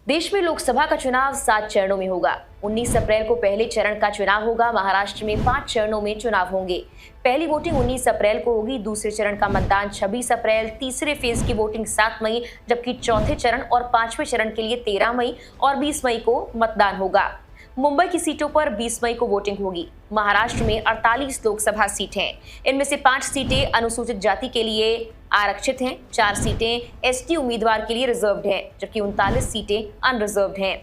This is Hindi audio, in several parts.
देश में लोकसभा का चुनाव 7 चरणों में होगा। 19 अप्रैल को पहले चरण का चुनाव होगा। महाराष्ट्र में 5 चरणों में चुनाव होंगे। पहली वोटिंग 19 अप्रैल को होगी। दूसरे चरण का मतदान 26 अप्रैल, तीसरे फेज की वोटिंग 7 मई, जबकि चौथे चरण और 5वें चरण के लिए 13 मई और 20 मई को मतदान होगा। मुंबई की सीटों पर 20 मई को वोटिंग होगी। महाराष्ट्र में 48 लोकसभा सीटें हैं। इनमें से 5 सीटें अनुसूचित जाति के लिए आरक्षित हैं, 4 सीटें एसटी उम्मीदवार के लिए रिजर्व्ड हैं, जबकि 39 सीटें अनरिजर्व्ड हैं।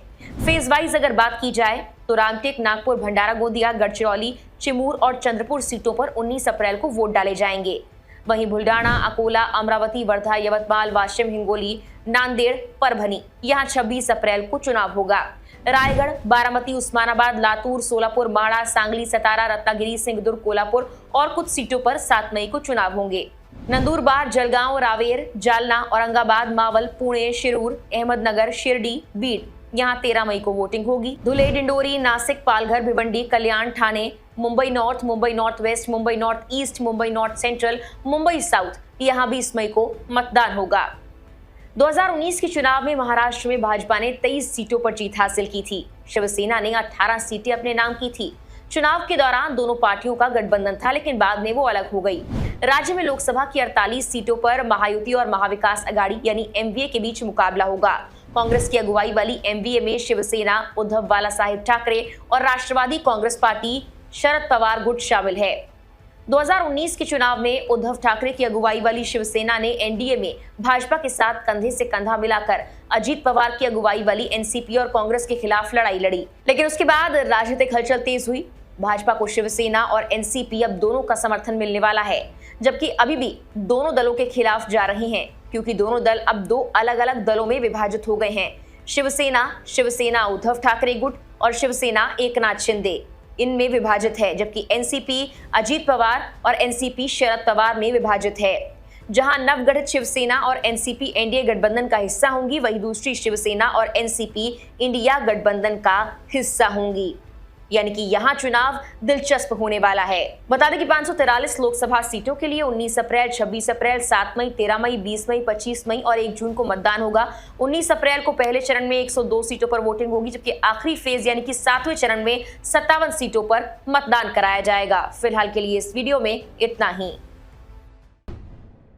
फेज वाइज अगर बात की जाए तो रामटेक, नागपुर, भंडारा गोंदिया, गढ़चिरौली, चिमूर और चंद्रपुर सीटों पर 19 अप्रैल को वोट डाले जाएंगे। वहीं बुल्डाना, अकोला, अमरावती, वर्धा, यवतमाल, वाशिम, हिंगोली, नांदेड़, परभनी यहाँ 26 अप्रैल को चुनाव होगा। रायगढ़, बारामती, उस्मानाबाद, लातूर, सोलापुर, माड़ा, सांगली, सतारा, रत्नागिरी, सिंहदुर्ग, कोल्हापुर और कुछ सीटों पर 7 मई को चुनाव होंगे। नंदुरबार, जलगांव, रावेर, जालना, औरंगाबाद, मावल, पुणे, शिरूर, अहमदनगर, शिरडी, बीड यहाँ 13 मई को वोटिंग होगी। Dhule, Dindori, Nashik, Palghar, Bhiwandi, Kalyan, Thane, Mumbai North, Mumbai North West, Mumbai North East, Mumbai North Central, Mumbai South यहाँ 20 मई को मतदान होगा। 2019 के चुनाव में महाराष्ट्र में भाजपा ने 23 सीटों पर जीत हासिल की थी। शिवसेना ने 18 सीटें अपने नाम की थी। चुनाव के दौरान दोनों पार्टियों का गठबंधन था, लेकिन बाद में वो अलग हो गई। राज्य में लोकसभा की 48 सीटों पर महायुति और महाविकास अघाड़ी यानी एमवीए के बीच मुकाबला होगा। कांग्रेस की अगुवाई वाली एमवीए में शिवसेना, उद्धव बालासाहेब ठाकरे और राष्ट्रवादी कांग्रेस पार्टी शरद पवार गुट शामिल है। 2019 के चुनाव में उद्धव ठाकरे की अगुवाई वाली शिवसेना ने एनडीए में भाजपा के साथ कंधे से कंधा मिलाकर अजीत पवार की अगुवाई वाली एनसीपी और कांग्रेस के खिलाफ लड़ाई लड़ी, लेकिन उसके बाद राजनीतिक हलचल तेज हुई। भाजपा को शिवसेना और एनसीपी अब दोनों का समर्थन मिलने वाला है, जबकि अभी भी दोनों दलों के खिलाफ जा रही हैं, क्योंकि दोनों दल अब 2 अलग-अलग दलों में विभाजित हो गए हैं। शिवसेना उद्धव ठाकरे गुट और शिवसेना एकनाथ शिंदे इनमें विभाजित है, जबकि एनसीपी अजीत पवार और एनसीपी शरद पवार में विभाजित है। जहां नवगठित शिवसेना और एनसीपी एनडीए गठबंधन का हिस्सा होंगी, वहीं दूसरी शिवसेना और एनसीपी इंडिया गठबंधन का हिस्सा होंगी। यानी कि यहां चुनाव दिलचस्प होने वाला है। बता दें कि 543 लोकसभा सीटों के लिए 19 अप्रैल, 26 अप्रैल, 7 मई, 13 मई, 20 मई, 25 मई और 1 जून को मतदान होगा। 19 अप्रैल को पहले चरण में 102 सीटों पर वोटिंग होगी, जबकि आखिरी फेज यानी कि 7वें चरण में 57 सीटों पर मतदान कराया जाएगा। फिलहाल के लिए इस वीडियो में इतना ही।